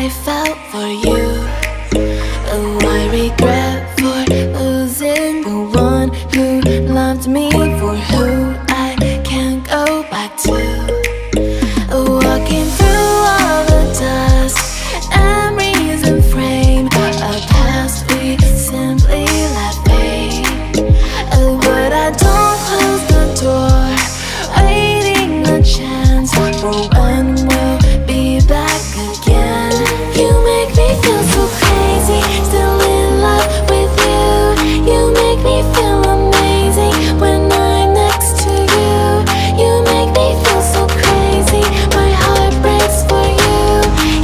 I felt for you. Oh, I regret for losing the one who loved me, for who I can't go back to. Walking through all the dust, memories and frame, a past we simply let fade. But I don't close the door, waiting a chance for when we'll be back again. You make me feel so crazy, still in love with you. You make me feel amazing when I'm next to you. You make me feel so crazy, my heart breaks for you.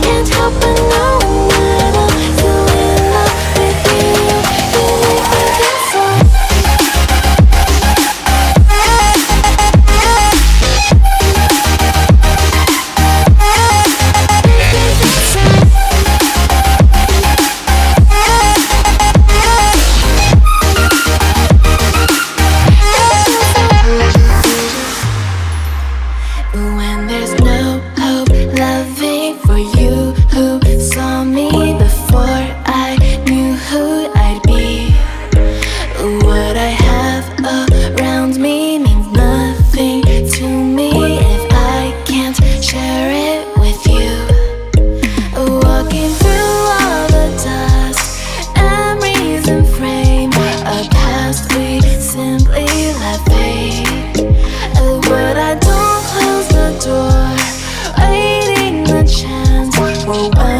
Can't help but knowing that I'm still in love with you. You make me feel so. When there's no hope, loving for you who saw me before I knew who I'd be. What I have around me means nothing to me if I can't share it with you. Walking through all the dust, memories and frame, a past we simply let fade. But I don't close the door, waiting the chance for when